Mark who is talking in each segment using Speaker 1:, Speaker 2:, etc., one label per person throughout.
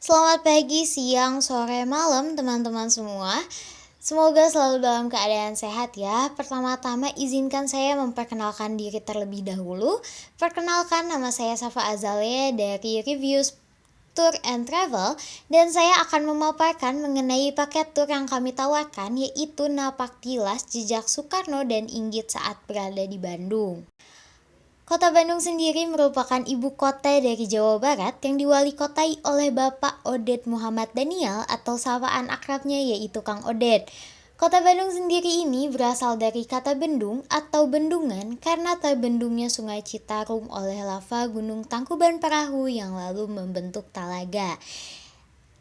Speaker 1: Selamat pagi, siang, sore, malam teman-teman semua. Semoga selalu dalam keadaan sehat ya. Pertama-tama izinkan saya memperkenalkan diri terlebih dahulu. Perkenalkan, nama saya Safa Azalia dari Reviews Tour and Travel, dan saya akan memaparkan mengenai paket tour yang kami tawarkan, yaitu Napak Tilas Jejak Soekarno dan Inggit saat berada di Bandung. Kota Bandung sendiri merupakan ibu kota dari Jawa Barat yang diwali kotai oleh Bapak Oded Muhammad Daniel atau sapaan akrabnya yaitu Kang Oded. Kota Bandung sendiri ini berasal dari kata bendung atau bendungan karena terbendungnya sungai Citarum oleh lava Gunung Tangkuban Perahu yang lalu membentuk talaga.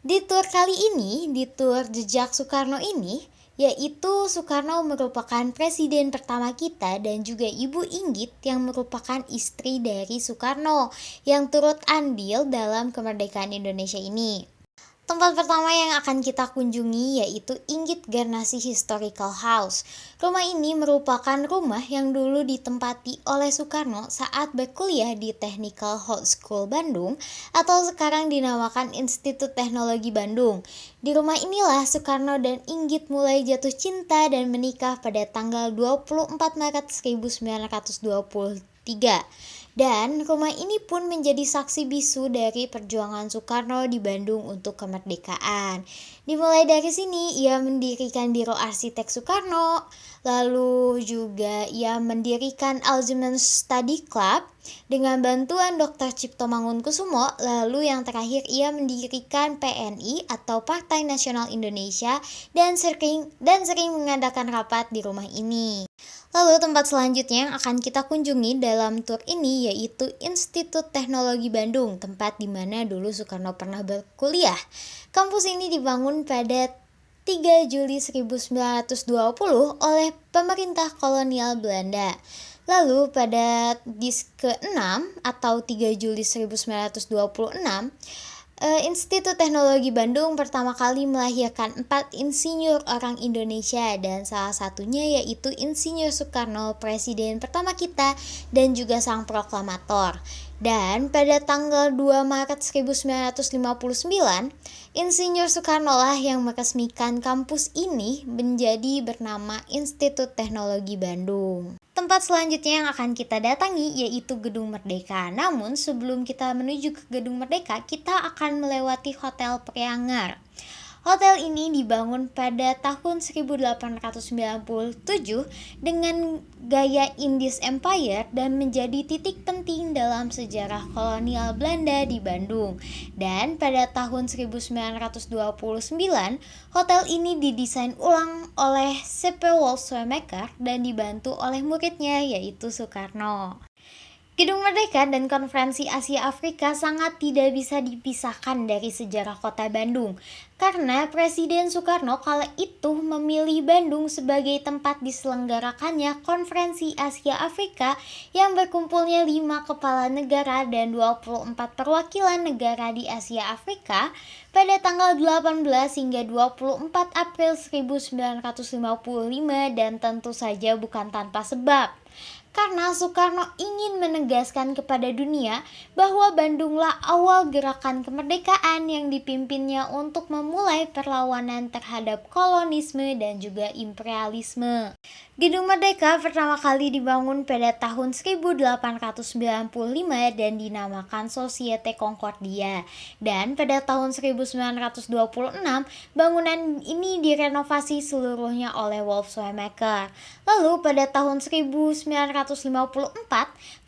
Speaker 1: Di tour kali ini, di tour Jejak Soekarno ini, yaitu Soekarno merupakan presiden pertama kita dan juga Ibu Inggit yang merupakan istri dari Soekarno yang turut andil dalam kemerdekaan Indonesia ini. Tempat pertama yang akan kita kunjungi yaitu Inggit Garnasi Historical House. Rumah ini merupakan rumah yang dulu ditempati oleh Soekarno saat berkuliah di Technical High School Bandung atau sekarang dinamakan Institut Teknologi Bandung. Di rumah inilah Soekarno dan Inggit mulai jatuh cinta dan menikah pada tanggal 24 Maret 1923. Dan rumah ini pun menjadi saksi bisu dari perjuangan Soekarno di Bandung untuk kemerdekaan. Dimulai dari sini ia mendirikan Biro Arsitek Soekarno, lalu juga ia mendirikan Alzheimer's Study Club dengan bantuan Dr. Cipto Mangunkusumo, lalu yang terakhir ia mendirikan PNI atau Partai Nasional Indonesia dan sering mengadakan rapat di rumah ini. Lalu tempat selanjutnya yang akan kita kunjungi dalam tour ini yaitu Institut Teknologi Bandung, tempat di mana dulu Soekarno pernah berkuliah. Kampus ini dibangun pada 3 Juli 1920 oleh pemerintah kolonial Belanda. Lalu pada DIS ke-6 atau 3 Juli 1926, Institut Teknologi Bandung pertama kali melahirkan 4 insinyur orang Indonesia dan salah satunya yaitu Insinyur Soekarno, presiden pertama kita dan juga sang proklamator. Dan pada tanggal 2 Maret 1959, Insinyur Soekarno lah yang meresmikan kampus ini menjadi bernama Institut Teknologi Bandung. Tempat selanjutnya yang akan kita datangi yaitu Gedung Merdeka. Namun sebelum kita menuju ke Gedung Merdeka, kita akan melewati Hotel Priangar. Hotel ini dibangun pada tahun 1897 dengan gaya Indies Empire dan menjadi titik penting dalam sejarah kolonial Belanda di Bandung. Dan pada tahun 1929, hotel ini didesain ulang oleh C.P. Wolfswemaker dan dibantu oleh muridnya yaitu Soekarno. Gedung Merdeka dan Konferensi Asia Afrika sangat tidak bisa dipisahkan dari sejarah kota Bandung, karena Presiden Soekarno kala itu memilih Bandung sebagai tempat diselenggarakannya Konferensi Asia Afrika yang berkumpulnya 5 kepala negara dan 24 perwakilan negara di Asia Afrika pada tanggal 18 hingga 24 April 1955 dan tentu saja bukan tanpa sebab. Karena Soekarno ingin menegaskan kepada dunia bahwa Bandunglah awal gerakan kemerdekaan yang dipimpinnya untuk memulai perlawanan terhadap kolonisme dan juga imperialisme. Gedung Merdeka pertama kali dibangun pada tahun 1895 dan dinamakan Societe Concordia. Dan pada tahun 1926, bangunan ini direnovasi seluruhnya oleh Wolfswemaker. Lalu pada tahun 1954,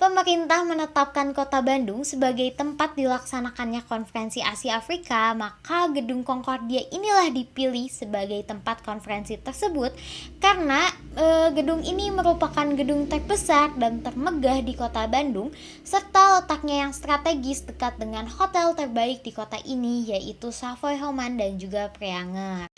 Speaker 1: pemerintah menetapkan kota Bandung sebagai tempat dilaksanakannya Konferensi Asia Afrika, maka Gedung Concordia inilah dipilih sebagai tempat konferensi tersebut karena gedung ini merupakan gedung terbesar dan termegah di kota Bandung serta letaknya yang strategis dekat dengan hotel terbaik di kota ini yaitu Savoy Homan dan juga Priangar.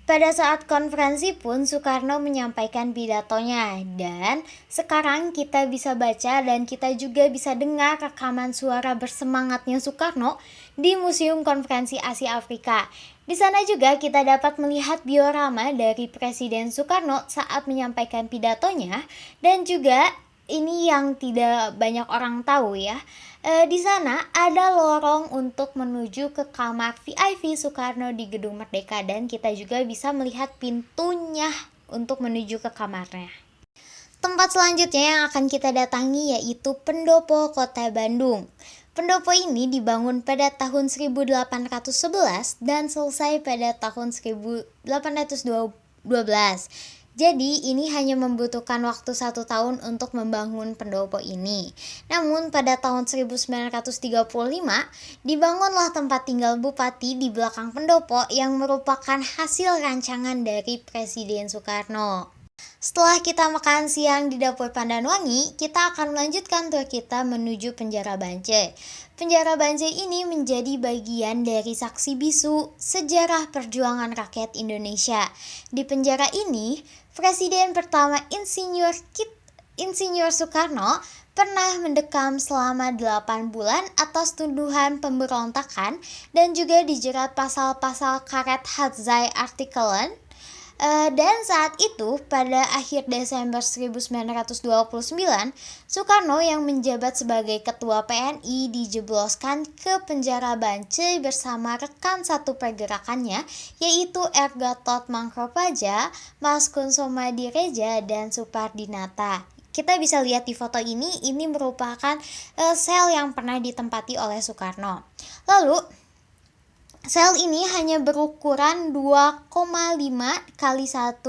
Speaker 1: Pada saat konferensi pun Soekarno menyampaikan pidatonya dan sekarang kita bisa baca dan kita juga bisa dengar rekaman suara bersemangatnya Soekarno di Museum Konferensi Asia Afrika. Di sana juga kita dapat melihat diorama dari Presiden Soekarno saat menyampaikan pidatonya dan juga ini yang tidak banyak orang tahu ya. Di sana ada lorong untuk menuju ke kamar VIP Soekarno di Gedung Merdeka dan kita juga bisa melihat pintunya untuk menuju ke kamarnya. Tempat selanjutnya yang akan kita datangi yaitu Pendopo Kota Bandung. Pendopo ini dibangun pada tahun 1811 dan selesai pada tahun 1812. Jadi ini hanya membutuhkan waktu 1 tahun untuk membangun pendopo ini. Namun pada tahun 1935 dibangunlah tempat tinggal bupati di belakang pendopo yang merupakan hasil rancangan dari Presiden Soekarno. Setelah kita makan siang di dapur Pandanwangi, kita akan melanjutkan tur kita menuju Penjara Bancai. Penjara Bancai ini menjadi bagian dari saksi bisu sejarah perjuangan rakyat Indonesia. Di penjara ini, Presiden pertama Insinyur Soekarno pernah mendekam selama 8 bulan atas tuduhan pemberontakan dan juga dijerat pasal-pasal karet Hadzai Artikelen. Dan saat itu, pada akhir Desember 1929, Soekarno yang menjabat sebagai ketua PNI dijebloskan ke penjara Bancai bersama rekan satu pergerakannya, yaitu R. Gatot Mangkopaja, Mas Kunsomadireja, dan Supardinata. Kita bisa lihat di foto ini merupakan sel yang pernah ditempati oleh Soekarno. Lalu, sel ini hanya berukuran 2,5 kali 1,5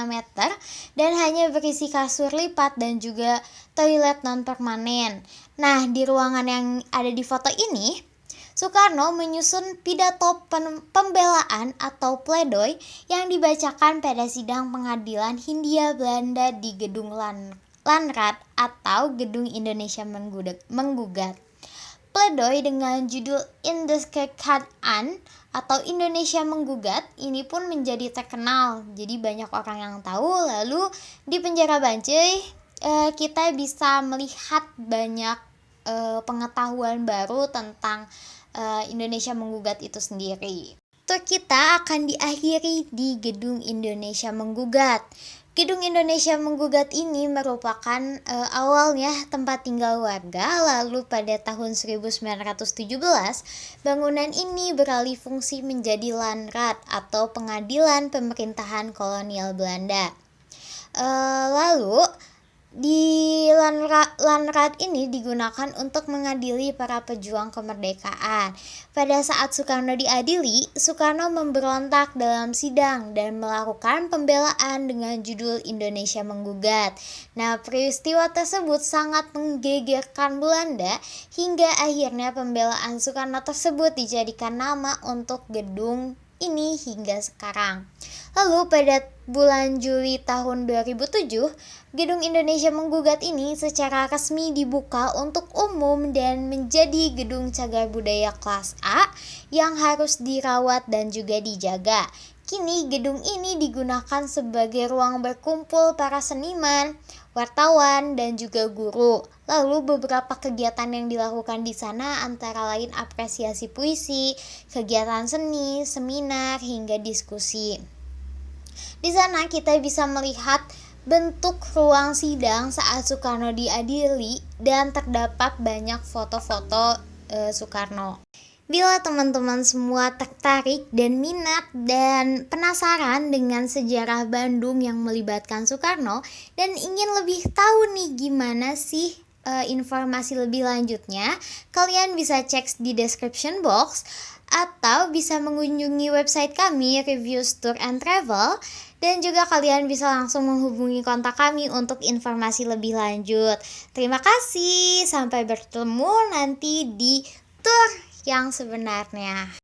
Speaker 1: meter dan hanya berisi kasur lipat dan juga toilet non-permanen. Nah, di ruangan yang ada di foto ini, Soekarno menyusun pidato pembelaan atau pledoi yang dibacakan pada sidang pengadilan Hindia Belanda di Gedung Lanrat atau Gedung Indonesia Menggugat. Pledoi dengan judul Indeskekaan atau Indonesia Menggugat ini pun menjadi terkenal, jadi banyak orang yang tahu. Lalu di penjara Bancai kita bisa melihat banyak pengetahuan baru tentang Indonesia Menggugat itu sendiri. Tur kita akan diakhiri di Gedung Indonesia Menggugat. Gedung Indonesia Menggugat ini merupakan awalnya tempat tinggal warga, lalu pada tahun 1917 bangunan ini beralih fungsi menjadi Lanrat atau Pengadilan Pemerintahan Kolonial Belanda. Lalu di Lanrat ini digunakan untuk mengadili para pejuang kemerdekaan. Pada saat Soekarno diadili, Soekarno memberontak dalam sidang dan melakukan pembelaan dengan judul Indonesia Menggugat. Nah, peristiwa tersebut sangat menggegerkan Belanda hingga akhirnya pembelaan Soekarno tersebut dijadikan nama untuk gedung ini hingga sekarang. Lalu pada bulan Juli tahun 2007, Gedung Indonesia Menggugat ini secara resmi dibuka untuk umum dan menjadi gedung cagar budaya kelas A yang harus dirawat dan juga dijaga. Kini gedung ini digunakan sebagai ruang berkumpul para seniman, wartawan, dan juga guru. Lalu beberapa kegiatan yang dilakukan di sana antara lain apresiasi puisi, kegiatan seni, seminar, hingga diskusi. Di sana kita bisa melihat bentuk ruang sidang saat Soekarno diadili dan terdapat banyak foto-foto Soekarno. Bila teman-teman semua tertarik dan minat dan penasaran dengan sejarah Bandung yang melibatkan Soekarno dan ingin lebih tahu nih gimana sih informasi lebih lanjutnya, kalian bisa cek di description box atau bisa mengunjungi website kami Reviews Tour and Travel, dan juga kalian bisa langsung menghubungi kontak kami untuk informasi lebih lanjut. Terima kasih, sampai bertemu nanti di tour yang sebenarnya.